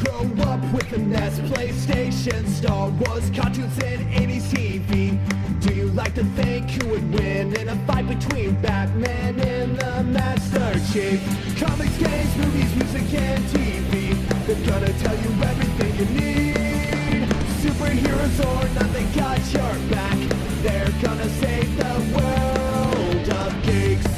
grow up with the NES, PlayStation, Star Wars, cartoons, and 80s TV? Do you like to think who would win in a fight between Batman and the Master Chief? Comics, games, movies, music, and TV, they're gonna tell you everything you need. Superheroes or not, they got your back. They're gonna save the world of geeks.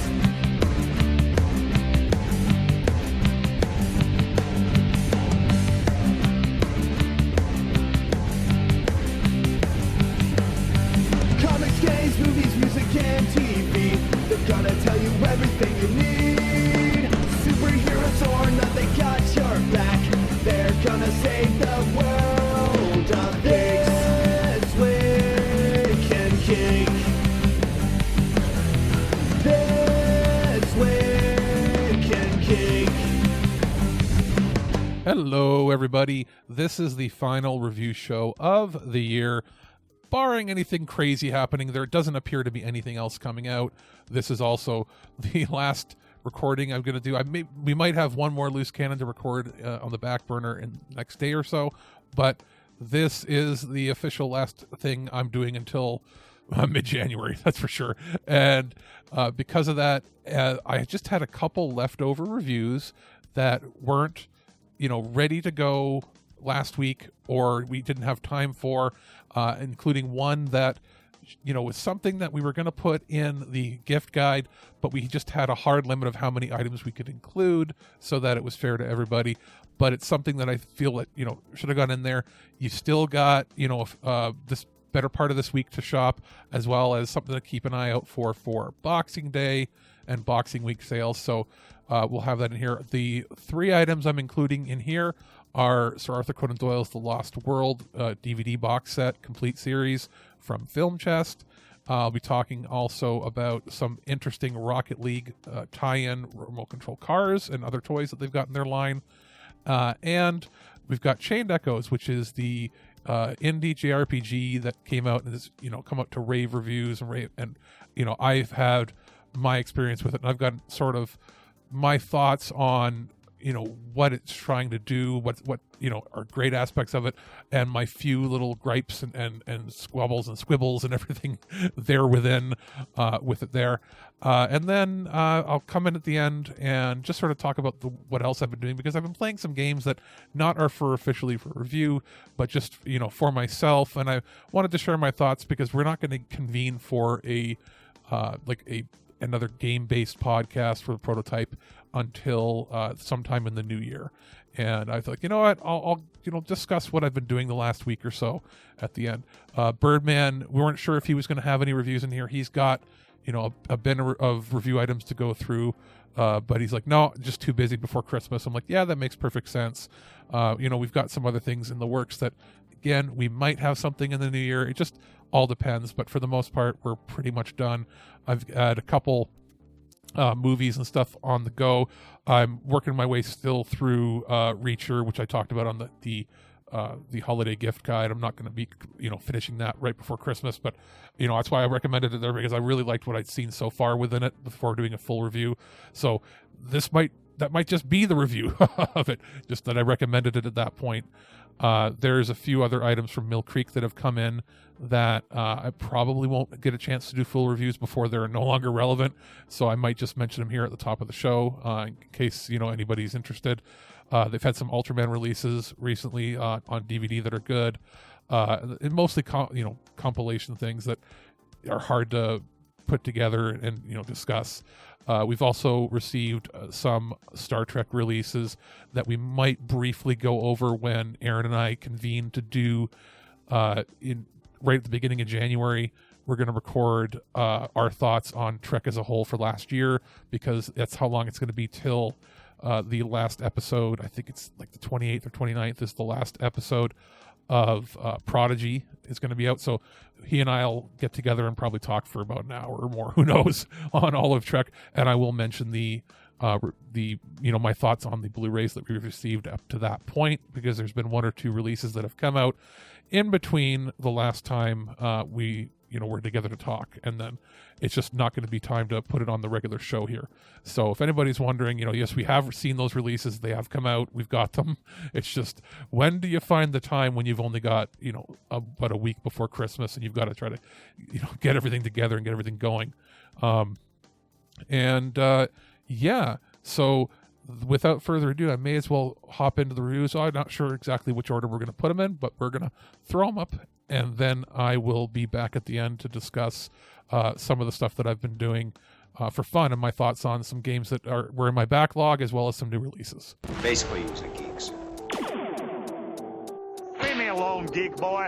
Comics, games, movies, music, and TV, they're gonna tell you everything you need. Superheroes or not, they got your back. They're gonna save the world of geeks. This Week in Geek. This Week in Geek. Hello, everybody. This is the final review show of the year. Barring anything crazy happening, there doesn't appear to be anything else coming out. This is also the last recording I'm going to do. We might have one more loose cannon to record on the back burner in the next day or so, but this is the official last thing I'm doing until mid-January, that's for sure. And because of that, I just had a couple leftover reviews that weren't, ready to go last week, or we didn't have time for, including one that was something that we were going to put in the gift guide, but we just had a hard limit of how many items we could include so that it was fair to everybody. But it's something that I feel that should have gone in there. You still got this better part of this week to shop, as well as something to keep an eye out for Boxing Day and Boxing Week sales. So we'll have that in here. The 3 items I'm including in here are Sir Arthur Conan Doyle's The Lost World DVD box set complete series from Film Chest. I'll be talking also about some interesting Rocket League tie-in remote control cars and other toys that they've got in their line. And we've got Chained Echoes, which is the indie JRPG that came out and has come out to rave reviews and I've had my experience with it, and I've got sort of my thoughts on what it's trying to do, what are great aspects of it, and my few little gripes and squabbles and squibbles and everything there within with it there. And then I'll come in at the end and just sort of talk about what else I've been doing, because I've been playing some games that not are officially for review, but just for myself, and I wanted to share my thoughts because we're not going to convene for another game-based podcast for the prototype until sometime in the new year. And I thought, I'll discuss what I've been doing the last week or so at the end. Birdman, we weren't sure if he was going to have any reviews in here. He's got a bin of review items to go through, but he's like, no, just too busy before Christmas. I'm like, yeah, that makes perfect sense. We've got some other things in the works that, again, we might have something in the new year. It just all depends, but for the most part, we're pretty much done. I've had a couple movies and stuff on the go. I'm working my way still through Reacher, which I talked about on the holiday gift guide. I'm not going to be finishing that right before Christmas, but that's why I recommended it there, because I really liked what I'd seen so far within it before doing a full review. So that might just be the review of it, just that I recommended it at that point. There's a few other items from Mill Creek that have come in that I probably won't get a chance to do full reviews before they're no longer relevant, so I might just mention them here at the top of the show in case anybody's interested. They've had some Ultraman releases recently on DVD that are good, and mostly compilation things that are hard to put together and discuss. We've also received some Star Trek releases that we might briefly go over when Aaron and I convene to do right at the beginning of January. We're going to record our thoughts on Trek as a whole for last year, because that's how long it's going to be till the last episode. I think it's like the 28th or 29th is the last episode of Prodigy is going to be out. So he and I'll get together and probably talk for about an hour or more, who knows, on all of Trek. And I will mention my thoughts on the Blu-rays that we've received up to that point, because there's been 1 or 2 releases that have come out in between the last time we we're together to talk, and then it's just not going to be time to put it on the regular show here. So if anybody's wondering, yes, we have seen those releases. They have come out. We've got them. It's just, when do you find the time when you've only got, about a week before Christmas, and you've got to try to, get everything together and get everything going. Yeah, so without further ado, I may as well hop into the reviews. I'm not sure exactly which order we're going to put them in, but we're going to throw them up, and then I will be back at the end to discuss some of the stuff that I've been doing for fun, and my thoughts on some games that were in my backlog, as well as some new releases. Basically using geeks. Leave me alone, geek boy.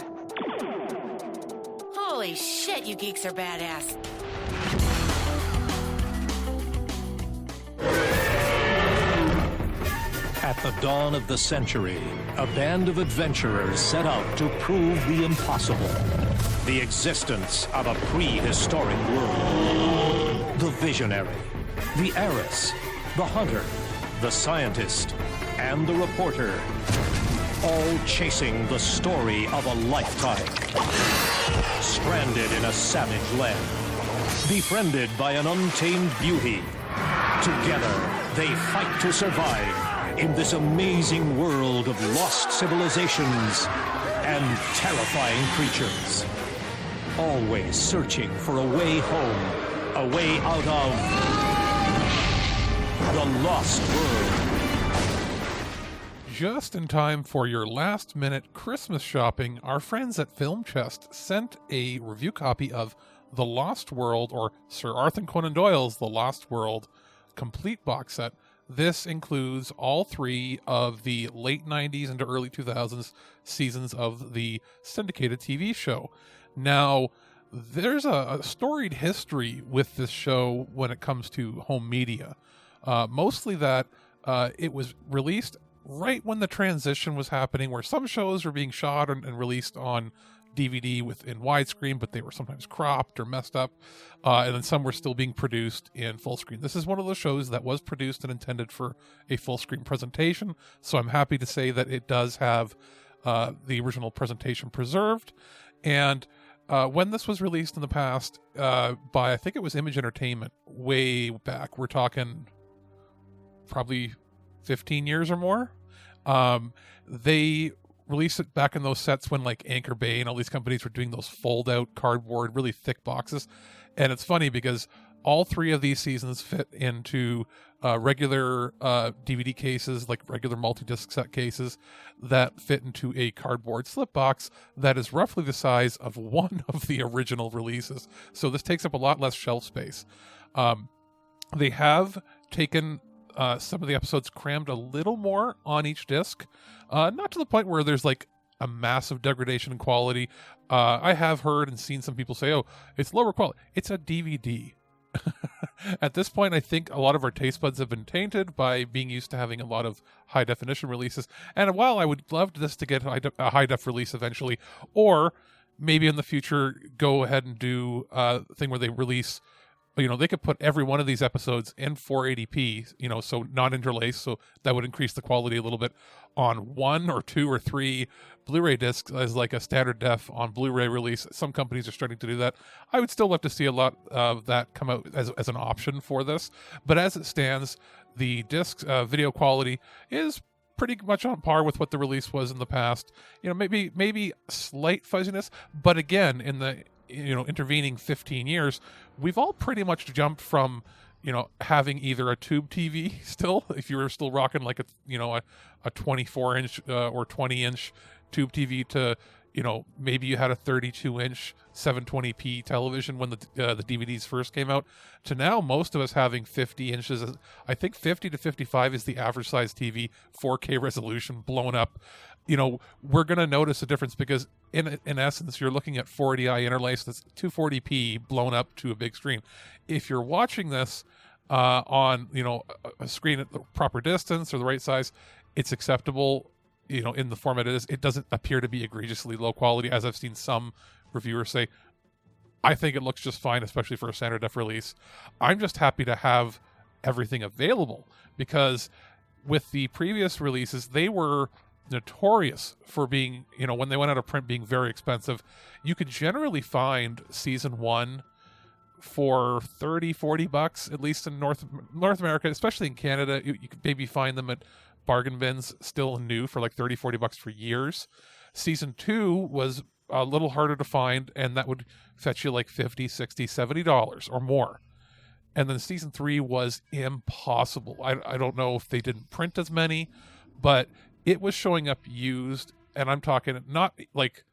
Holy shit, you geeks are badass. At the dawn of the century, a band of adventurers set out to prove the impossible. The existence of a prehistoric world. The visionary, the heiress, the hunter, the scientist, and the reporter. All chasing the story of a lifetime. Stranded in a savage land. Befriended by an untamed beauty. Together, they fight to survive in this amazing world of lost civilizations and terrifying creatures. Always searching for a way home, a way out of the Lost World. Just in time for your last-minute Christmas shopping, our friends at Film Chest sent a review copy of The Lost World, or Sir Arthur Conan Doyle's The Lost World complete box set. This includes all 3 of the late 90s into early 2000s seasons of the syndicated TV show. Now, there's a storied history with this show when it comes to home media. Mostly that it was released right when the transition was happening, where some shows were being shot and released on DVD in widescreen, but they were sometimes cropped or messed up, and then some were still being produced in full screen. This is one of those shows that was produced and intended for a full screen presentation, so I'm happy to say that it does have the original presentation preserved. And when this was released in the past by, I think it was Image Entertainment, way back, we're talking probably 15 years or more, they released it back in those sets when like Anchor Bay and all these companies were doing those fold-out cardboard, really thick boxes. And it's funny because all 3 of these seasons fit into regular DVD cases, like regular multi-disc set cases that fit into a cardboard slip box that is roughly the size of one of the original releases. So this takes up a lot less shelf space. They have taken some of the episodes, crammed a little more on each disc. Not to the point where there's like a massive degradation in quality. I have heard and seen some people say, oh, it's lower quality. It's a DVD. At this point, I think a lot of our taste buds have been tainted by being used to having a lot of high definition releases. And while I would love this to get a high def release eventually, or maybe in the future go ahead and do a thing where they release, they could put every one of these episodes in 480p, so not interlaced, so that would increase the quality a little bit on 1 or 2 or 3 Blu-ray discs as like a standard def on Blu-ray release. Some companies are starting to do that. I would still love to see a lot of that come out as an option for this, but as it stands, the disc video quality is pretty much on par with what the release was in the past. Maybe slight fuzziness, but again, in the intervening 15 years, we've all pretty much jumped from, having either a tube TV still, if you were still rocking like a 24-inch or 20-inch tube TV, to, maybe you had a 32-inch 720p television when the DVDs first came out, to now most of us having 50 inches. I think 50 to 55 is the average size TV, 4K resolution, blown up. We're going to notice a difference because in essence, you're looking at 480i interlace that's 240p blown up to a big screen. If you're watching this on, a screen at the proper distance or the right size, it's acceptable, in the format it is. It doesn't appear to be egregiously low quality, as I've seen some reviewers say. I think it looks just fine, especially for a standard def release. I'm just happy to have everything available, because with the previous releases, they were notorious for being, when they went out of print, being very expensive. You could generally find season 1 for $30-$40, at least in North America, especially in Canada. You could maybe find them at bargain bins still new for like $30-$40 for years. Season 2 was a little harder to find, and that would fetch you like $50, $60, $70 or more. And then season 3 was impossible. I don't know if they didn't print as many, but it was showing up used, and I'm talking not like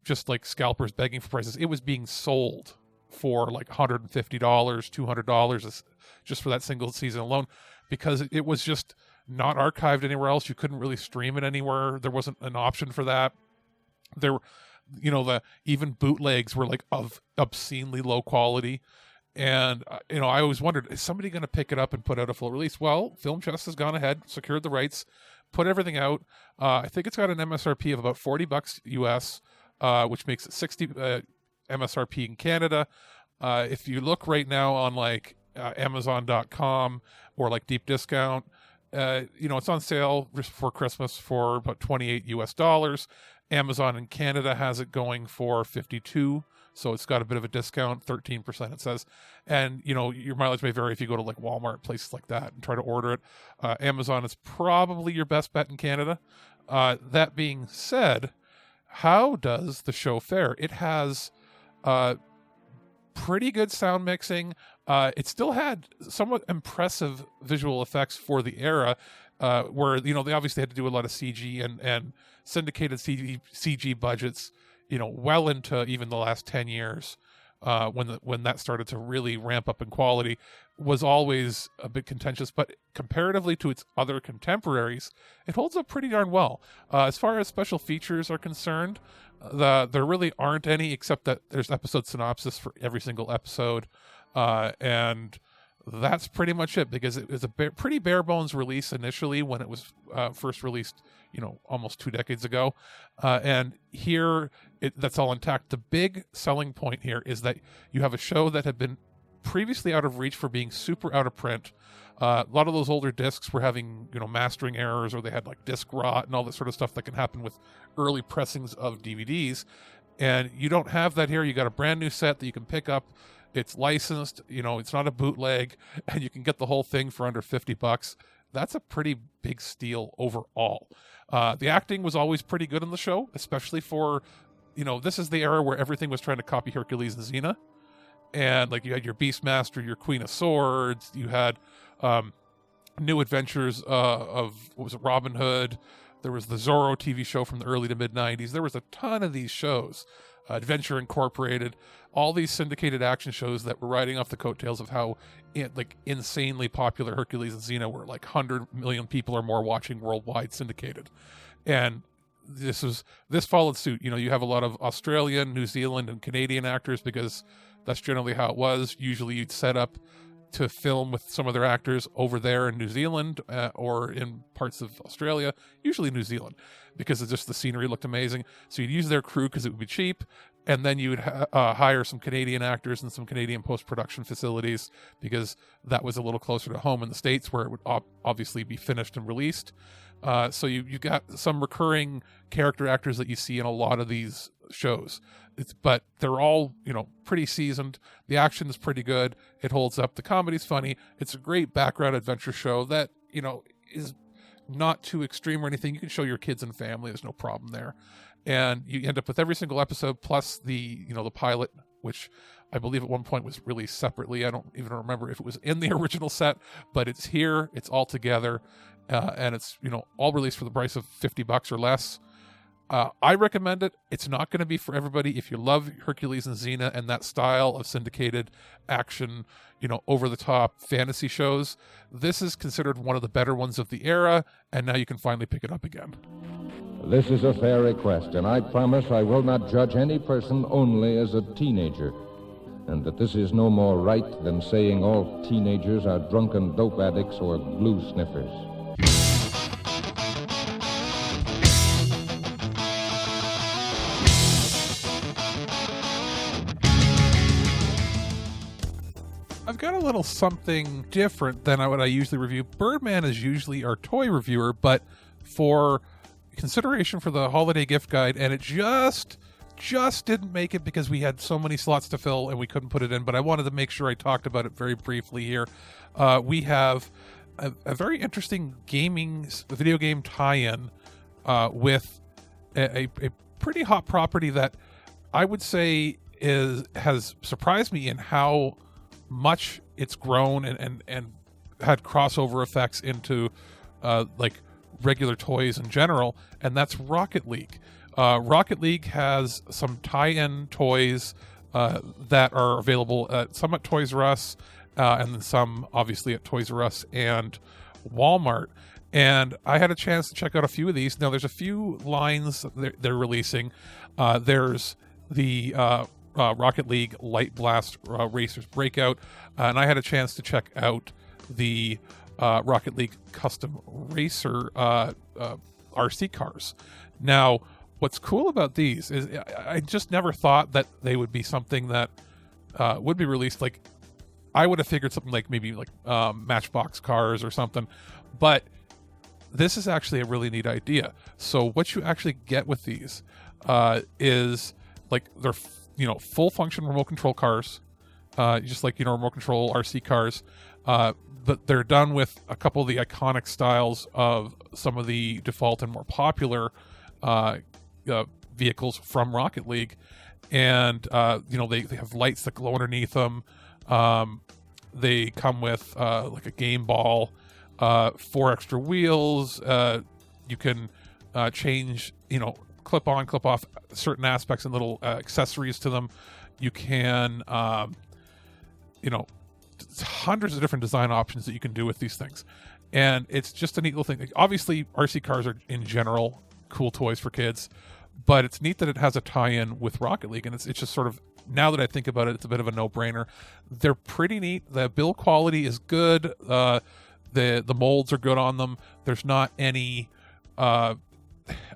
just like scalpers begging for prices. It was being sold for like $150, $200 just for that single season alone, because it was just not archived anywhere else. You couldn't really stream it anywhere. There wasn't an option for that. There were, the even bootlegs were like of obscenely low quality. And, I always wondered, is somebody going to pick it up and put out a full release? Well, Film Chest has gone ahead, secured the rights, put everything out. I think it's got an MSRP of about $40 US, which makes it $60 MSRP in Canada. If you look right now on like Amazon.com or like deep discount, it's on sale just for Christmas for about $28 US. Amazon in Canada has it going for $52. So it's got a bit of a discount, 13% it says. And, your mileage may vary if you go to like Walmart, places like that, and try to order it. Amazon is probably your best bet in Canada. That being said, how does the show fare? It has pretty good sound mixing. It still had somewhat impressive visual effects for the era, where, they obviously had to do a lot of CG and syndicated CG budgets, well into even the last 10 years, when that started to really ramp up in quality, was always a bit contentious. But comparatively to its other contemporaries, it holds up pretty darn well. As far as special features are concerned, there really aren't any, except that there's episode synopsis for every single episode, and that's pretty much it, because it was a pretty bare bones release initially when it was first released, almost 2 decades ago. And here, that's all intact. The big selling point here is that you have a show that had been previously out of reach for being super out of print. A lot of those older discs were having, mastering errors, or they had like disc rot and all that sort of stuff that can happen with early pressings of DVDs. And you don't have that here. You got a brand new set that you can pick up. It's licensed, it's not a bootleg, and you can get the whole thing for under $50. That's a pretty big steal overall. The acting was always pretty good on the show, especially for, this is the era where everything was trying to copy Hercules and Xena. And like you had your Beastmaster, your Queen of Swords, you had new adventures of, what was it, Robin Hood. There was the Zorro TV show from the early to mid 90s. There was a ton of these shows. Adventure Incorporated, all these syndicated action shows that were riding off the coattails of how insanely popular Hercules and Xena were, like 100 million people or more watching worldwide, syndicated. And this followed suit. You have a lot of Australian, New Zealand, and Canadian actors, because that's generally how it was. Usually you'd set up to film with some of their actors over there in New Zealand, or in parts of Australia, usually New Zealand, because just the scenery looked amazing. So you'd use their crew because it would be cheap, and then you would hire some Canadian actors and some Canadian post-production facilities, because that was a little closer to home in the States, where it would obviously be finished and released. So you got some recurring character actors that you see in a lot of these shows. But they're all, pretty seasoned. The action is pretty good. It holds up. The comedy's funny. It's a great background adventure show that, is not too extreme or anything. You can show your kids and family. There's no problem there. And you end up with every single episode, plus the pilot, which I believe at one point was released separately. I don't even remember if it was in the original set, but it's here. It's all together. And it's, all released for the price of $50 or less. I recommend it. It's not going to be for everybody. If you love Hercules and Xena and that style of syndicated action, over-the-top fantasy shows, this is considered one of the better ones of the era, and now you can finally pick it up again. This is a fair request, and I promise I will not judge any person only as a teenager, and that this is no more right than saying all teenagers are drunken dope addicts or glue sniffers. I've got a little something different than what I usually review. Birdman is usually our toy reviewer, but for consideration for the holiday gift guide, and it just didn't make it because we had so many slots to fill and we couldn't put it in, but I wanted to make sure I talked about it very briefly here. We have a very interesting video game tie-in with a pretty hot property that I would say has surprised me in how much it's grown and had crossover effects into like regular toys in general, and that's Rocket League. Rocket League has some tie-in toys that are available some at Toys R Us, and then some obviously at Toys R Us and Walmart. And I had a chance to check out a few of these. Now, there's a few lines they're releasing. There's the Rocket League Light Blast Racers Breakout, and I had a chance to check out the Rocket League Custom Racer RC cars. Now, what's cool about these is I just never thought that they would be something that would be released. Like, I would have figured something like maybe like Matchbox cars or something, but this is actually a really neat idea. So what you actually get with these is like they're full function remote control cars, just like remote control RC cars, but they're done with a couple of the iconic styles of some of the default and more popular vehicles from Rocket League, and they have lights that glow underneath them. They come with like a game ball, 4 extra wheels. You can change, clip on, clip off certain aspects and little accessories to them. You can, hundreds of different design options that you can do with these things, and it's just a neat little thing. Like, obviously, RC cars are in general cool toys for kids, but it's neat that it has a tie-in with Rocket League, and it's just sort of, now that I think about it, it's a bit of a no-brainer. They're pretty neat. The build quality is good. The molds are good on them. There's not any I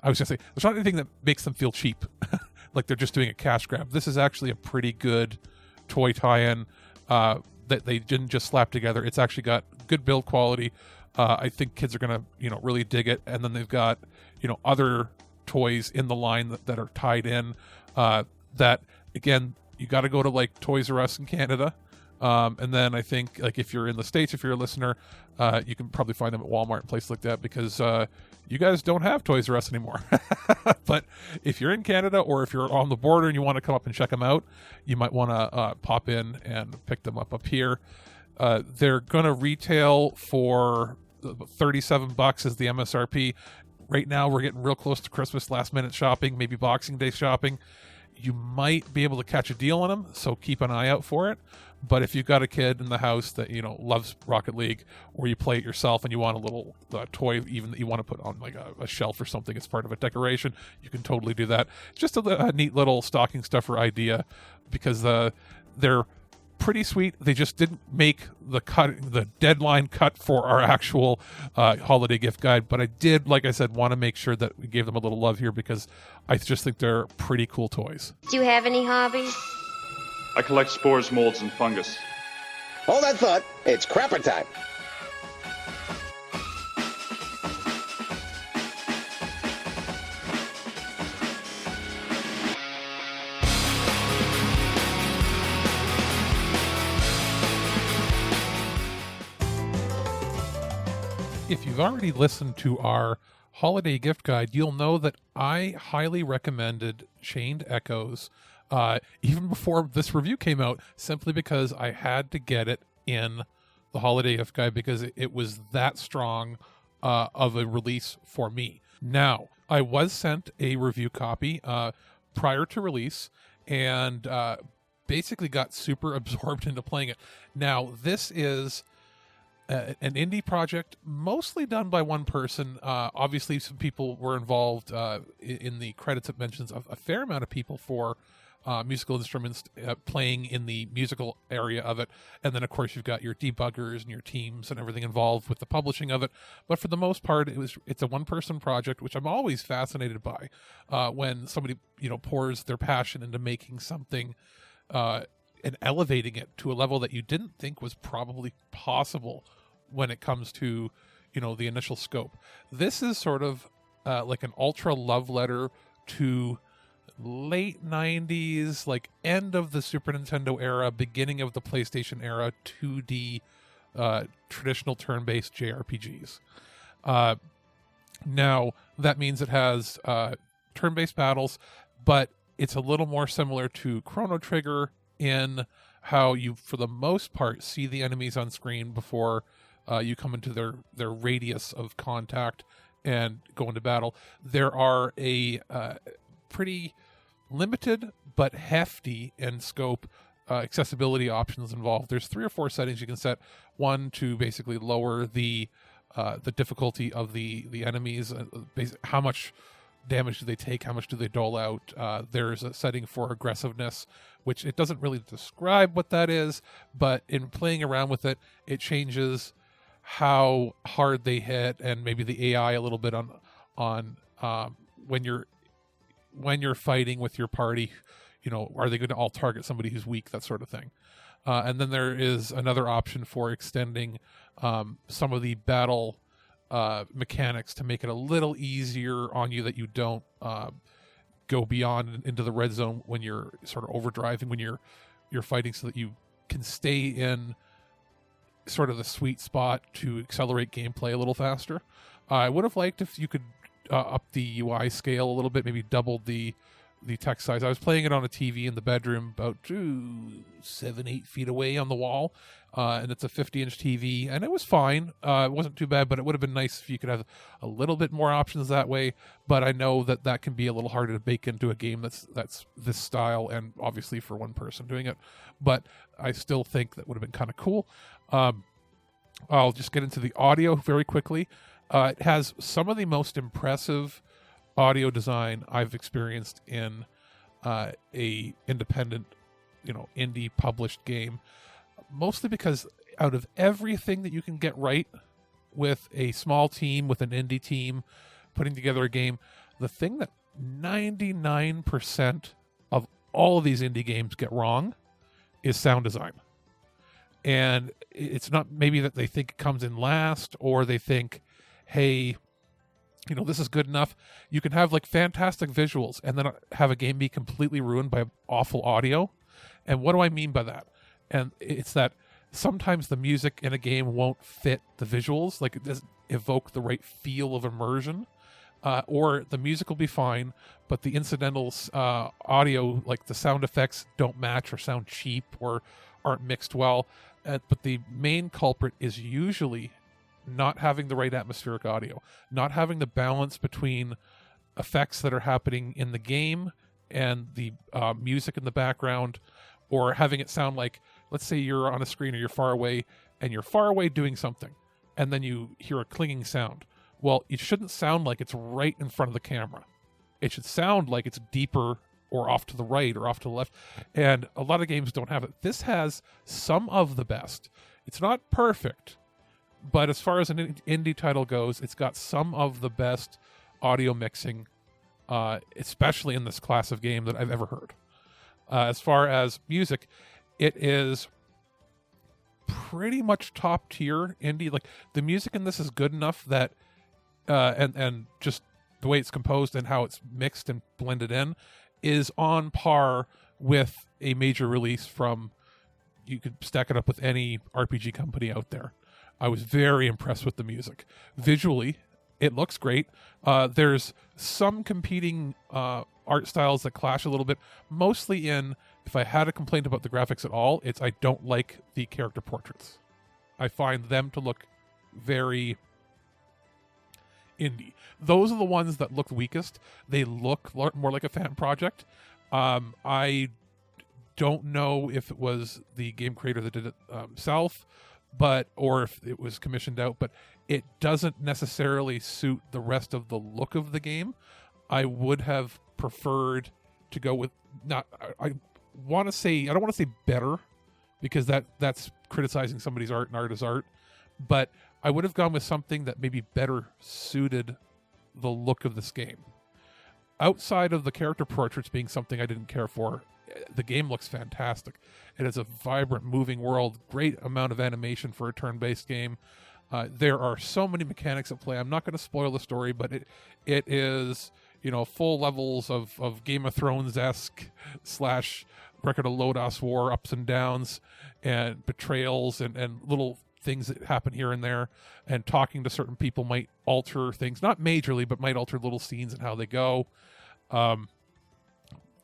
was gonna say there's not anything that makes them feel cheap, like they're just doing a cash grab. This is actually a pretty good toy tie-in that they didn't just slap together. It's actually got good build quality. I think kids are gonna really dig it. And then they've got other toys in the line that are tied in. That again, you got to go to like Toys R Us in Canada. And then I think, like, if you're in the States, if you're a listener, you can probably find them at Walmart and places like that, because you guys don't have Toys R Us anymore. But if you're in Canada, or if you're on the border and you want to come up and check them out, you might want to pop in and pick them up here. They're going to retail for $37 is the MSRP. Right now, we're getting real close to Christmas last-minute shopping, maybe Boxing Day shopping. You might be able to catch a deal on them, so keep an eye out for it. But if you've got a kid in the house that loves Rocket League, or you play it yourself and you want a little toy even that you want to put on like a shelf or something as part of a decoration, you can totally do that. It's just a neat little stocking stuffer idea, because they're pretty sweet. They just didn't make the deadline cut for our actual holiday gift guide, but I did, like I said, want to make sure that we gave them a little love here, because I just think they're pretty cool toys. Do you have any hobbies? I collect spores, molds, and fungus. Hold that thought. It's crapper time. If you've already listened to our holiday gift guide, you'll know that I highly recommended Chained Echoes even before this review came out, simply because I had to get it in the holiday gift guide, because it was that strong of a release for me. Now, I was sent a review copy prior to release, and basically got super absorbed into playing it. Now, this is an indie project, mostly done by one person. Obviously, some people were involved. In the credits, it mentions a fair amount of people for musical instruments playing in the musical area of it. And then, of course, you've got your debuggers and your teams and everything involved with the publishing of it. But for the most part, it's a one-person project, which I'm always fascinated by when somebody pours their passion into making something and elevating it to a level that you didn't think was probably possible when it comes to the initial scope. This is sort of like an ultra love letter to late 90s, like end of the Super Nintendo era, beginning of the PlayStation era, 2D traditional turn-based JRPGs. Now, that means it has turn-based battles, but it's a little more similar to Chrono Trigger in how you, for the most part, see the enemies on screen before you come into their radius of contact and go into battle. There are a pretty limited but hefty in scope accessibility options involved. There's 3 or 4 settings you can set. One to basically lower the difficulty of the enemies, how much damage do they take, how much do they dole out. There's a setting for aggressiveness, which it doesn't really describe what that is, but in playing around with it, it changes how hard they hit and maybe the AI a little bit on when you're fighting with your party. You know, are they going to all target somebody who's weak, that sort of thing. And then there is another option for extending some of the battle mechanics to make it a little easier on you, that you don't go beyond into the red zone when you're sort of overdriving when you're fighting, so that you can stay in sort of the sweet spot to accelerate gameplay a little faster. I would have liked if you could up the UI scale a little bit, maybe double the text size. I was playing it on a TV in the bedroom about 7-8 feet away on the wall, and it's a 50-inch TV, and it was fine. It wasn't too bad, but it would have been nice if you could have a little bit more options that way. But I know that can be a little harder to bake into a game that's this style, and obviously for one person doing it. But I still think that would have been kind of cool. I'll just get into the audio very quickly. It has some of the most impressive audio design I've experienced in a independent, indie published game, mostly because out of everything that you can get right with a small team, with an indie team putting together a game, the thing that 99% of all of these indie games get wrong is sound design. And it's not maybe that they think it comes in last, or they think, hey, this is good enough. You can have like fantastic visuals and then have a game be completely ruined by awful audio. And what do I mean by that? And it's that sometimes the music in a game won't fit the visuals, like it doesn't evoke the right feel of immersion, or the music will be fine, but the incidentals, audio, like the sound effects, don't match or sound cheap or aren't mixed well. But the main culprit is usually not having the right atmospheric audio, not having the balance between effects that are happening in the game and the music in the background, or having it sound like, let's say you're on a screen or you're far away doing something, and then you hear a clinging sound. Well, it shouldn't sound like it's right in front of the camera. It should sound like it's deeper or off to the right or off to the left. And a lot of games don't have it. This has some of the best. It's not perfect, but as far as an indie title goes, it's got some of the best audio mixing, especially in this class of game, that I've ever heard. As far as music, it is pretty much top tier indie. Like, the music in this is good enough that, and just the way it's composed and how it's mixed and blended in is on par with a major release from, you could stack it up with any RPG company out there. I was very impressed with the music. Visually, it looks great. There's some competing art styles that clash a little bit, mostly in, if I had a complaint about the graphics at all, it's I don't like the character portraits. I find them to look very indie. Those are the ones that look weakest. They look more like a fan project. I don't know if it was the game creator that did it himself, or if it was commissioned out, but it doesn't necessarily suit the rest of the look of the game. I would have preferred to go with I don't want to say better, because that's criticizing somebody's art, and art is art, but I would have gone with something that maybe better suited the look of this game. Outside of the character portraits being something I didn't care for, the game looks fantastic. It has a vibrant, moving world, great amount of animation for a turn-based game. There are so many mechanics at play. I'm not going to spoil the story, but it is, full levels of Game of Thrones-esque / Record of Lodoss War ups and downs and betrayals and little things that happen here and there, and talking to certain people might alter things, not majorly, but might alter little scenes and how they go.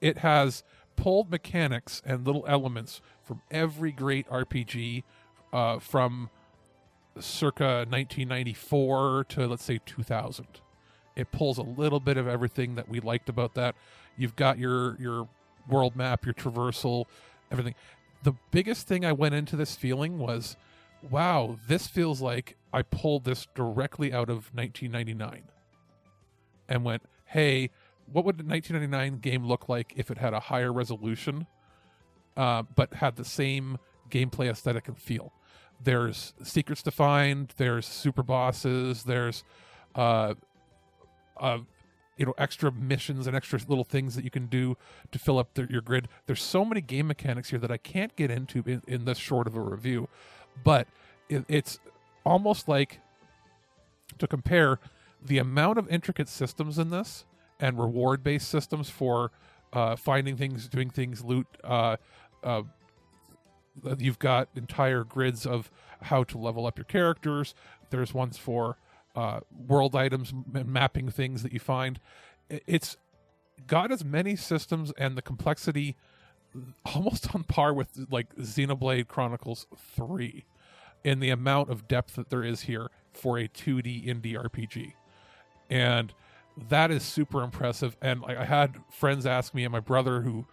It has pulled mechanics and little elements from every great RPG from circa 1994 to, let's say, 2000. It pulls a little bit of everything that we liked about that. You've got your world map, your traversal, everything. The biggest thing I went into this feeling was, wow, this feels like I pulled this directly out of 1999 and went, hey, what would a 1999 game look like if it had a higher resolution, but had the same gameplay aesthetic and feel? There's secrets to find, there's super bosses, there's extra missions and extra little things that you can do to fill up your grid. There's so many game mechanics here that I can't get into in this short of a review, but it's almost like, to compare the amount of intricate systems in this and reward-based systems for finding things, doing things, loot. You've got entire grids of how to level up your characters. There's ones for world items and mapping things that you find. It's got as many systems and the complexity almost on par with like Xenoblade Chronicles 3 in the amount of depth that there is here for a 2D indie RPG. And that is super impressive. And I had friends ask me, and my brother, who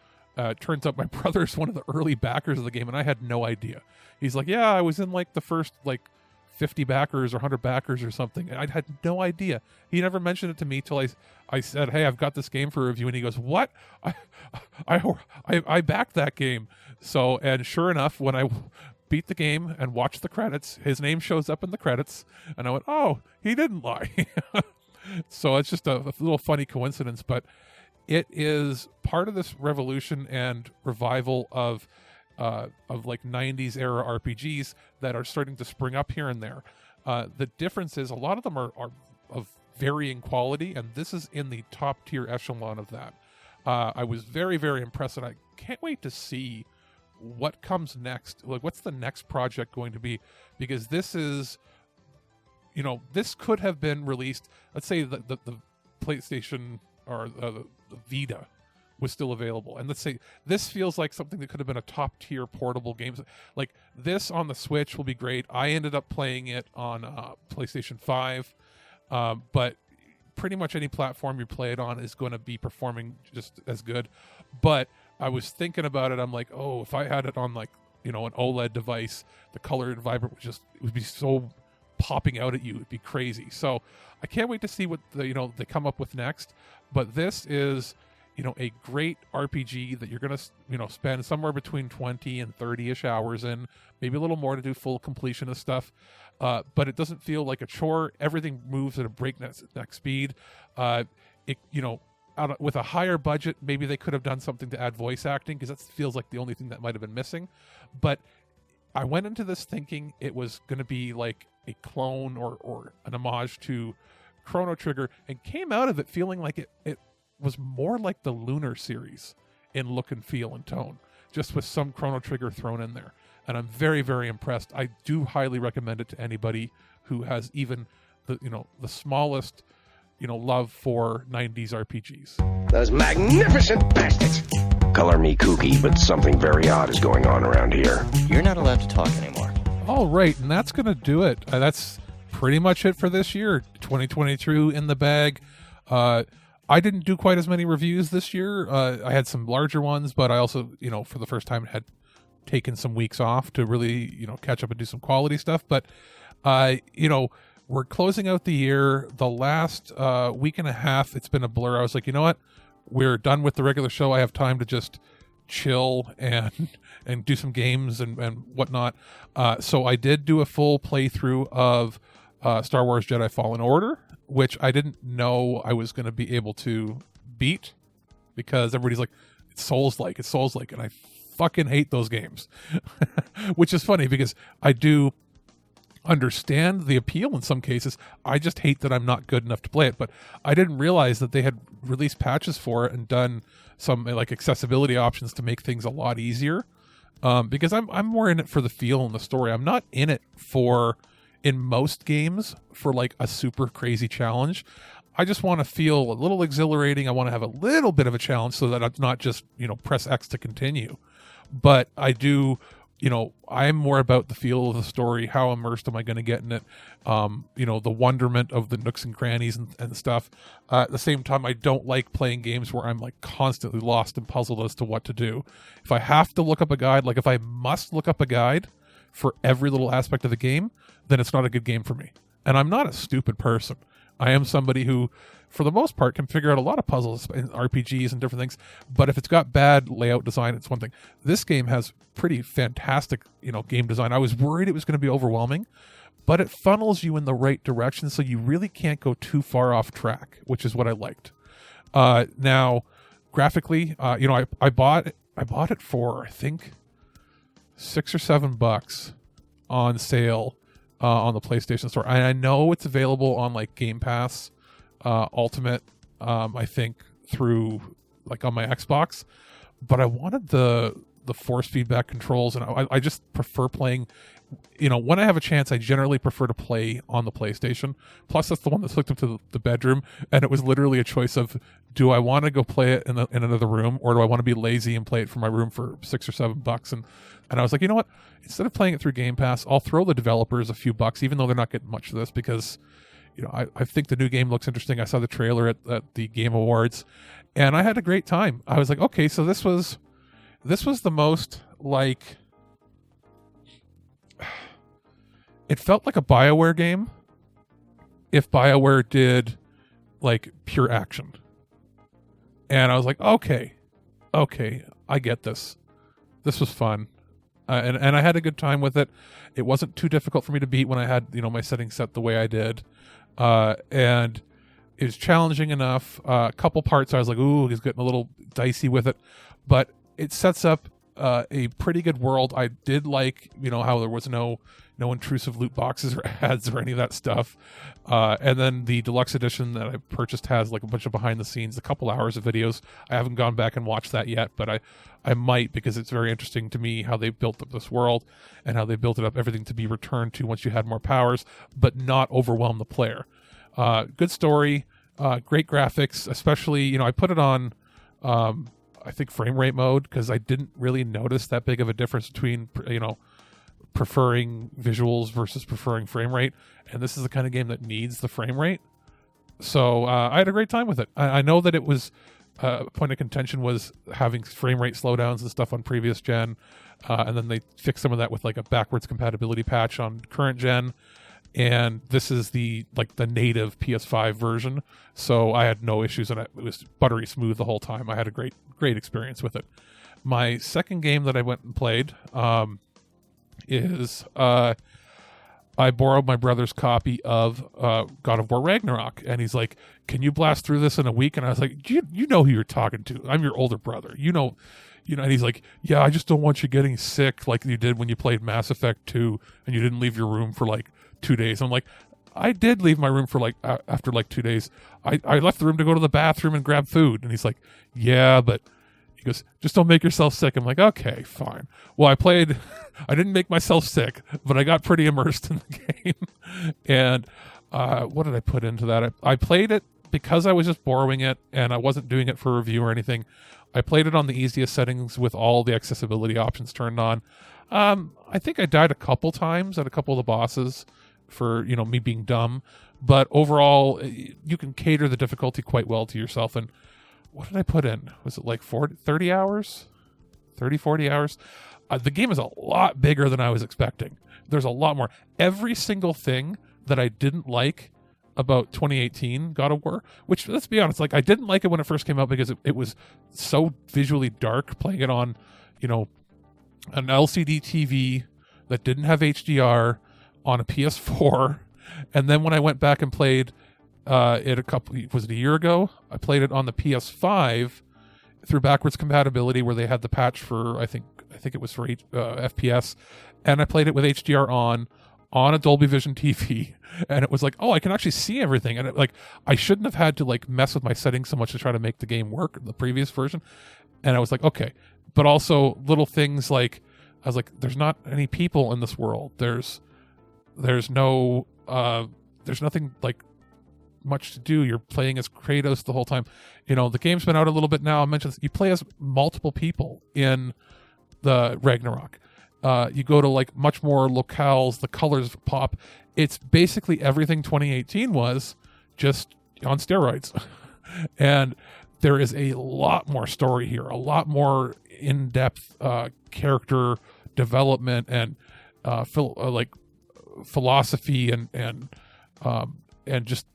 turns out my brother's one of the early backers of the game, and I had no idea. He's like, yeah, I was in like the first 50 backers or 100 backers or something. And I had no idea. He never mentioned it to me till I said, hey, I've got this game for review. And he goes, what? I backed that game. So, and sure enough, when I beat the game and watched the credits, his name shows up in the credits. And I went, oh, he didn't lie. So it's just a little funny coincidence, but it is part of this revolution and revival of like 90s era RPGs that are starting to spring up here and there. The difference is a lot of them are of varying quality, and this is in the top tier echelon of that. I was very, very impressed, and I can't wait to see what comes next. Like, what's the next project going to be? Because this is, this could have been released, let's say the PlayStation or the Vita was still available, and let's say this feels like something that could have been a top tier portable game. Like this on the Switch will be great. I ended up playing it on PlayStation 5, but pretty much any platform you play it on is going to be performing just as good. But I was thinking about it. I'm like, oh, if I had it on an OLED device, the color and vibrant would be so popping out at you. It'd be crazy. So I can't wait to see what they come up with next. But this is, a great RPG that you're going to, spend somewhere between 20 and 30-ish hours in, avec a little more to do full completion of stuff. But it doesn't feel like a chore. Everything moves at a breakneck speed. With a higher budget, maybe they could have done something to add voice acting, because that feels like the only thing that might have been missing. But I went into this thinking it was going to be like a clone or an homage to Chrono Trigger, and came out of it feeling like it was more like the Lunar series in look and feel and tone, just with some Chrono Trigger thrown in there. And I'm very, very impressed. I do highly recommend it to anybody who has even the smallest love for 90s RPGs. Those magnificent bastards! Color me kooky, but something very odd is going on around here. You're not allowed to talk anymore. All right, and that's going to do it. That's pretty much it for this year. 2022 in the bag. I didn't do quite as many reviews this year. I had some larger ones, but I also, for the first time had taken some weeks off to really, catch up and do some quality stuff. But, we're closing out the year. The last week and a half, it's been a blur. I was like, you know what? We're done with the regular show. I have time to just chill and do some games and whatnot. So I did do a full playthrough of Star Wars Jedi Fallen Order, which I didn't know I was going to be able to beat, because everybody's like, it's Souls-like, and I fucking hate those games. Which is funny, because I understand the appeal in some cases. I just hate that I'm not good enough to play it. But I didn't realize that they had released patches for it and done some like accessibility options to make things a lot easier. Because I'm more in it for the feel and the story. I'm not in it in most games for like a super crazy challenge. I just want to feel a little exhilarating. I want to have a little bit of a challenge so that I'm not just, press X to continue. But I do, I'm more about the feel of the story. How immersed am I going to get in it? The wonderment of the nooks and crannies and stuff. At the same time, I don't like playing games where I'm like constantly lost and puzzled as to what to do. If I have to look up a guide, like if I must look up a guide for every little aspect of the game, then it's not a good game for me. And I'm not a stupid person. I am somebody who, for the most part, can figure out a lot of puzzles in RPGs and different things. But if it's got bad layout design, it's one thing. This game has pretty fantastic, game design. I was worried it was going to be overwhelming, but it funnels you in the right direction, so you really can't go too far off track, which is what I liked. Now, graphically, I bought it for, I think, $6 or $7 on sale on the PlayStation Store. And I know it's available on like Game Pass Ultimate, I think through like on my Xbox, but I wanted the force feedback controls, and I just prefer playing, when I have a chance, I generally prefer to play on the PlayStation. Plus that's the one that's hooked up to the bedroom, and it was literally a choice of, do I want to go play it in another room, or do I want to be lazy and play it from my room for $6 or $7? And I was like, you know what? Instead of playing it through Game Pass, I'll throw the developers a few bucks, even though they're not getting much of this, because I think the new game looks interesting. I saw the trailer at the Game Awards, and I had a great time. I was like, okay, so this was the most like, it felt like a BioWare game if BioWare did like pure action. And I was like, okay, I get this. This was fun. And I had a good time with it. It wasn't too difficult for me to beat when I had, my settings set the way I did. And it was challenging enough. A couple parts I was like, ooh, he's getting a little dicey with it. But it sets up a pretty good world. I did like, how there was no intrusive loot boxes or ads or any of that stuff. And then the deluxe edition that I purchased has like a bunch of behind the scenes, a couple hours of videos. I haven't gone back and watched that yet, but I might, because it's very interesting to me how they built up this world and how they built it up, everything to be returned to once you had more powers, but not overwhelm the player. Good story, great graphics, especially, I put it on, I think frame rate mode, because I didn't really notice that big of a difference between, preferring visuals versus preferring frame rate. And this is the kind of game that needs the frame rate. So I had a great time with it. I know that it was a point of contention was having frame rate slowdowns and stuff on previous gen. And then they fixed some of that with like a backwards compatibility patch on current gen. And this is the native PS5 version. So I had no issues, and it was buttery smooth the whole time. I had a great experience with it. My second game that I went and played is I borrowed my brother's copy of God of War Ragnarok, and he's like, can you blast through this in a week? And I was like, you know who you're talking to. I'm your older brother. And he's like, yeah, I just don't want you getting sick like you did when you played Mass Effect 2 and you didn't leave your room for like 2 days. I'm like, I did leave my room for like after like 2 days. I left the room to go to the bathroom and grab food. And he's like, yeah, but he goes, just don't make yourself sick. I'm like, okay, fine. Well, I didn't make myself sick, but I got pretty immersed in the game. And what did I put into that? I played it because I was just borrowing it and I wasn't doing it for review or anything. I played it on the easiest settings with all the accessibility options turned on. I think I died a couple times at a couple of the bosses for, me being dumb. But overall, you can cater the difficulty quite well to yourself. And what did I put in? Was it like 30 hours? 40 hours? The game is a lot bigger than I was expecting. There's a lot more. Every single thing that I didn't like about 2018 God of War, which, let's be honest, like I didn't like it when it first came out because it was so visually dark, playing it on, an LCD TV that didn't have HDR on a PS4. And then when I went back and played was it a year ago? I played it on the PS5 through backwards compatibility, where they had the patch for I think it was for FPS, and I played it with HDR on on a Dolby Vision TV, and it was like, oh, I can actually see everything. And I shouldn't have had to like mess with my settings so much to try to make the game work, the previous version. And I was like, okay. But also little things like, I was like, there's not any people in this world. There's no, there's nothing like much to do. You're playing as Kratos the whole time. The game's been out a little bit now. I mentioned this. You play as multiple people in the Ragnarok. You go to like much more locales, the colors pop. It's basically everything 2018 was, just on steroids. And there is a lot more story here, a lot more in-depth character development and philosophy and just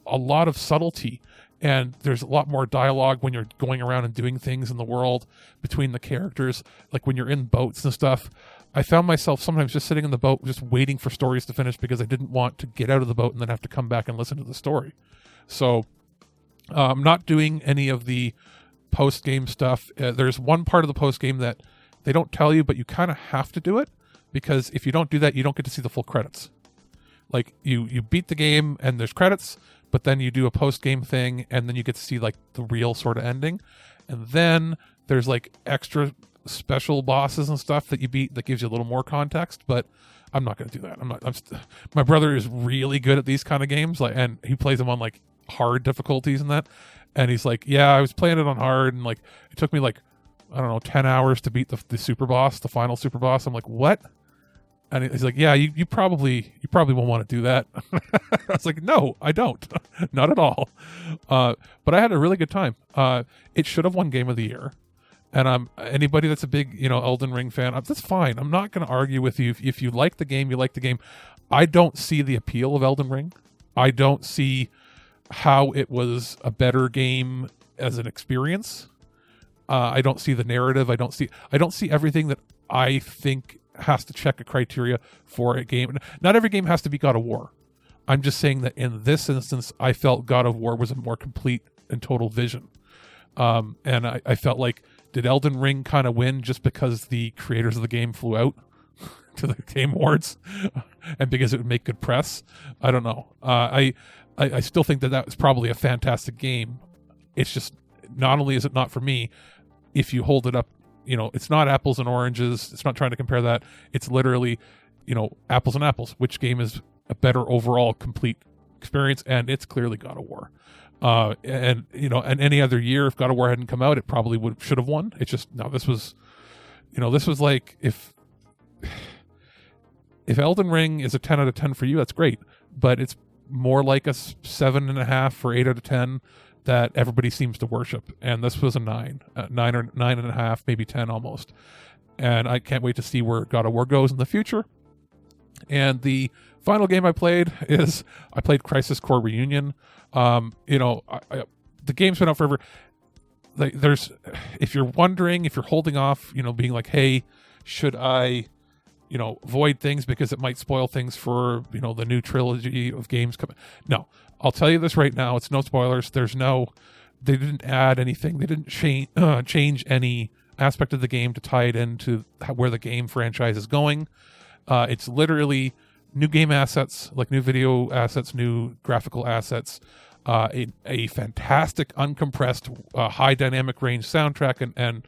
a lot of subtlety. And there's a lot more dialogue when you're going around and doing things in the world between the characters, like when you're in boats and stuff. I found myself sometimes just sitting in the boat, just waiting for stories to finish because I didn't want to get out of the boat and then have to come back and listen to the story. So I'm not doing any of the post-game stuff. There's one part of the post-game that they don't tell you, but you kind of have to do it, because if you don't do that, you don't get to see the full credits. Like you beat the game and there's credits, but then you do a post-game thing and then you get to see like the real sort of ending. And then there's like extra special bosses and stuff that you beat that gives you a little more context, but I'm not going to do that. My brother is really good at these kind of games, like, and he plays them on like hard difficulties and that. And he's like, yeah, I was playing it on hard, and like it took me like, I don't know, 10 hours to beat the super boss, the final super boss. I'm like, what? And he's like, yeah, you probably won't want to do that. I was like, no, I don't. Not at all. But I had a really good time. It should have won Game of the Year. And anybody that's a big, Elden Ring fan, that's fine. I'm not going to argue with you. If you like the game, you like the game. I don't see the appeal of Elden Ring. I don't see how it was a better game as an experience. I don't see the narrative. I don't see everything that I think has to check a criteria for a game. Not every game has to be God of War. I'm just saying that in this instance, I felt God of War was a more complete and total vision. And I felt like, did Elden Ring kind of win just because the creators of the game flew out to the Game Awards and because it would make good press? I don't know. I still think that was probably a fantastic game. It's just, not only is it not for me, if you hold it up, it's not apples and oranges. It's not trying to compare that. It's literally, apples and apples. Which game is a better overall complete experience? And it's clearly God of War. And any other year, if God of War hadn't come out, it probably should have won. It's just, no, this was like, if Elden Ring is a 10 out of 10 for you, that's great. But it's more like a 7.5 or 8 out of 10 that everybody seems to worship. And this was a 9 or 9.5, maybe 10 almost. And I can't wait to see where God of War goes in the future. And the final game I played is, I played Crisis Core Reunion. The game's been out forever. If you're wondering, if you're holding off, being like, hey, should I, avoid things because it might spoil things for, the new trilogy of games coming. No, I'll tell you this right now. It's no spoilers. They didn't add anything. They didn't change any aspect of the game to tie it into where the game franchise is going. It's literally new game assets, like new video assets, new graphical assets, a fantastic uncompressed, high dynamic range soundtrack, and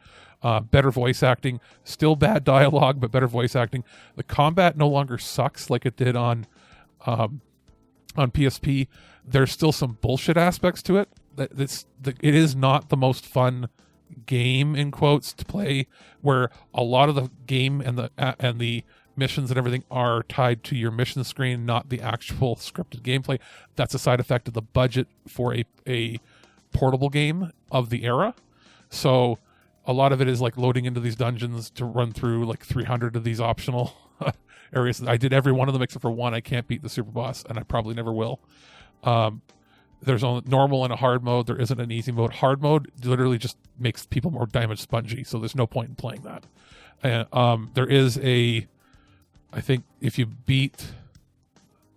better voice acting. Still bad dialogue, but better voice acting. The combat no longer sucks like it did on PSP. There's still some bullshit aspects to it. It is not the most fun game, in quotes, to play, where a lot of the game and the missions and everything are tied to your mission screen, not the actual scripted gameplay. That's a side effect of the budget for a portable game of the era. So a lot of it is like loading into these dungeons to run through like 300 of these optional areas. I did every one of them except for one. I can't beat the super boss, and I probably never will. There's only normal and a hard mode. There isn't an easy mode. Hard mode literally just makes people more damage spongy, so there's no point in playing that. And there is I think if you beat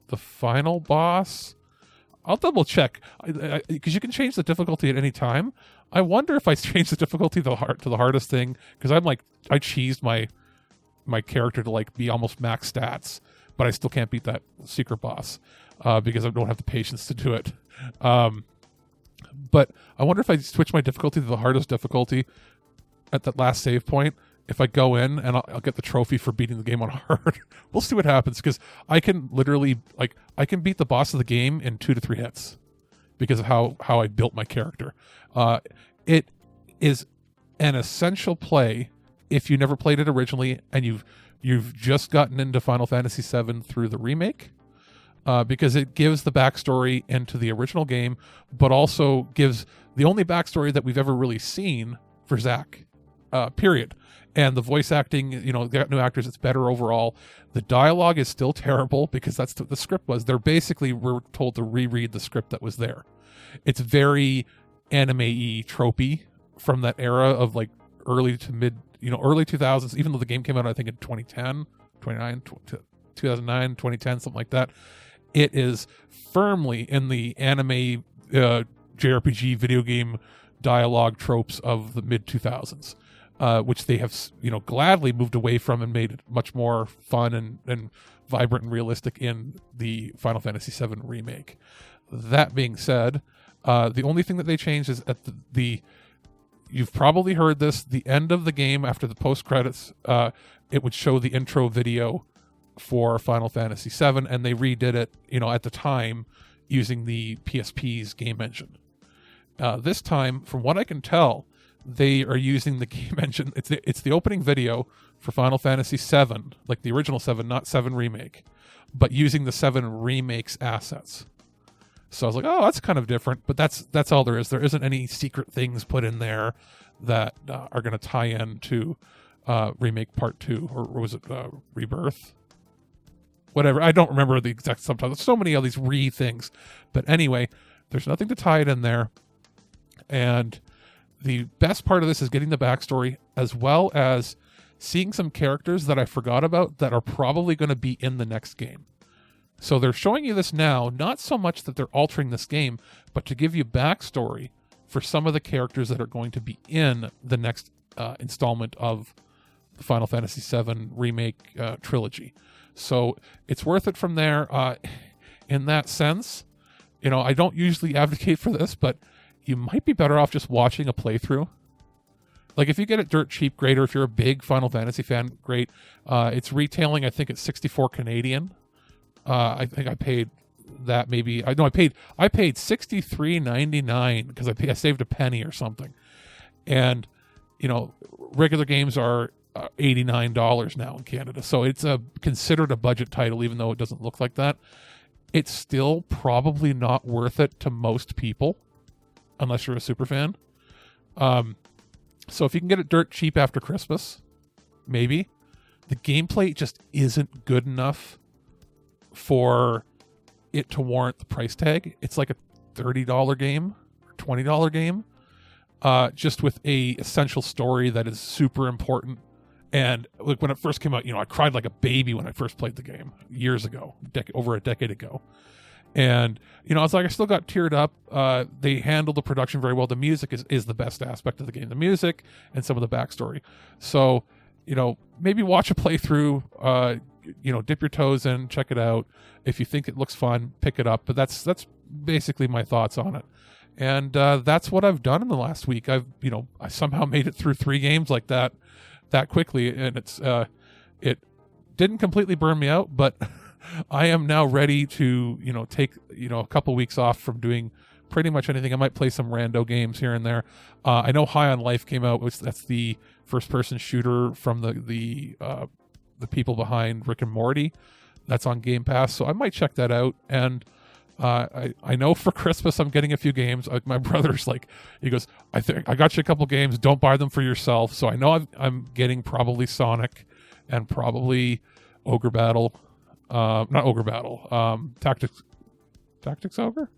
the final boss, I'll double check, because you can change the difficulty at any time. I wonder if I change the difficulty to the hardest thing, because I cheesed my character to like be almost max stats, but I still can't beat that secret boss because I don't have the patience to do it. But I wonder if I switch my difficulty to the hardest difficulty at that last save point, if I go in and I'll get the trophy for beating the game on hard. We'll see what happens, because I can literally, like, I can beat the boss of the game in 2 to 3 hits because of how I built my character. It is an essential play if you never played it originally and you've just gotten into Final Fantasy VII through the remake, because it gives the backstory into the original game, but also gives the only backstory that we've ever really seen for Zack, period. And the voice acting, they got new actors, it's better overall. The dialogue is still terrible because that's what the script was. We're told to reread the script that was there. It's very anime-y, tropey from that era of like early to mid, early 2000s, even though the game came out, I think, in 2010, 2009, 2010, something like that. It is firmly in the anime JRPG video game dialogue tropes of the mid 2000s. Which they have, gladly moved away from and made it much more fun and vibrant and realistic in the Final Fantasy VII remake. That being said, the only thing that they changed is at you've probably heard this, the end of the game after the post-credits, it would show the intro video for Final Fantasy VII, and they redid it, at the time using the PSP's game engine. This time, from what I can tell, they are using the game engine. It's the opening video for Final Fantasy VII, like the original 7, not 7 Remake, but using the 7 Remake's assets. So I was like, oh, that's kind of different, but that's all there is. There isn't any secret things put in there that are going to tie in to Remake Part 2, or was it Rebirth? Whatever. I don't remember the exact subtitles. So many of these things. But anyway, there's nothing to tie it in there. And the best part of this is getting the backstory, as well as seeing some characters that I forgot about that are probably going to be in the next game. So they're showing you this now, not so much that they're altering this game, but to give you backstory for some of the characters that are going to be in the next installment of the Final Fantasy VII Remake trilogy. So it's worth it from there. In that sense, I don't usually advocate for this, but you might be better off just watching a playthrough. Like, if you get it dirt cheap, great. Or if you're a big Final Fantasy fan, great. It's retailing, I think, at 64 Canadian. I think I paid that maybe. I paid $63.99 because I saved a penny or something. And regular games are $89 now in Canada, so it's considered a budget title, even though it doesn't look like that. It's still probably not worth it to most people, unless you're a super fan. So if you can get it dirt cheap after Christmas, maybe. The gameplay just isn't good enough for it to warrant the price tag. It's like a $30 game, $20 game, just with a essential story that is super important. And like, when it first came out, I cried like a baby when I first played the game years ago, over a decade ago. And, I was like, I still got teared up. They handled the production very well. The music is the best aspect of the game, the music and some of the backstory. So, maybe watch a playthrough, dip your toes in, check it out. If you think it looks fun, pick it up. But that's basically my thoughts on it. And that's what I've done in the last week. I somehow made it through 3 games like that quickly. And it didn't completely burn me out, but I am now ready to, take, a couple weeks off from doing pretty much anything. I might play some rando games here and there. I know High on Life came out, which that's the first-person shooter from the people behind Rick and Morty. That's on Game Pass, so I might check that out. And I know for Christmas I'm getting a few games. My brother's like, he goes, I think I got you a couple games. Don't buy them for yourself. So I know I'm getting probably Sonic and probably Ogre Battle. Not Ogre Battle. Tactics Ogre?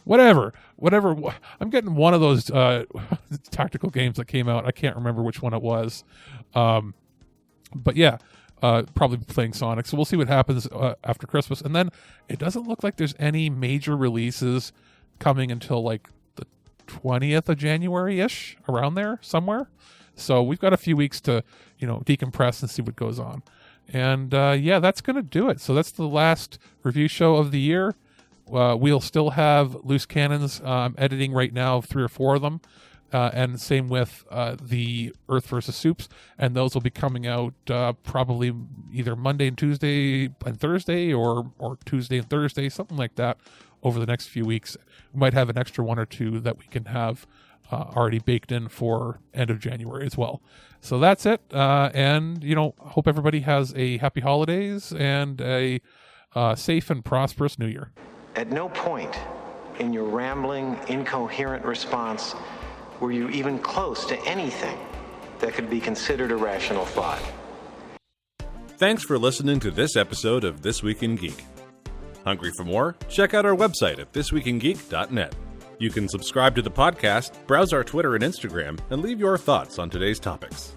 Whatever. I'm getting one of those tactical games that came out. I can't remember which one it was. But yeah, probably playing Sonic. So we'll see what happens after Christmas. And then it doesn't look like there's any major releases coming until like the 20th of January-ish, around there somewhere. So we've got a few weeks to, decompress and see what goes on. And yeah, that's going to do it. So that's the last review show of the year. We'll still have Loose Cannons. I'm editing right now 3 or 4 of them. And same with the Earth vs. Soups. And those will be coming out probably either Monday and Tuesday and Thursday or Tuesday and Thursday, something like that over the next few weeks. We might have an extra 1 or 2 that we can have already baked in for end of January as well. So that's it. And, hope everybody has a happy holidays and a safe and prosperous New Year. At no point in your rambling, incoherent response were you even close to anything that could be considered a rational thought. Thanks for listening to this episode of This Week in Geek. Hungry for more? Check out our website at ThisWeekInGeek.net. You can subscribe to the podcast, browse our Twitter and Instagram, and leave your thoughts on today's topics.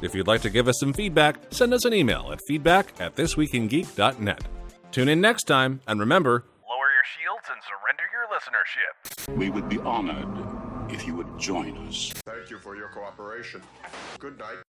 If you'd like to give us some feedback, send us an email at feedback@thisweekingeek.net. Tune in next time, and remember, lower your shields and surrender your listenership. We would be honored if you would join us. Thank you for your cooperation. Good night.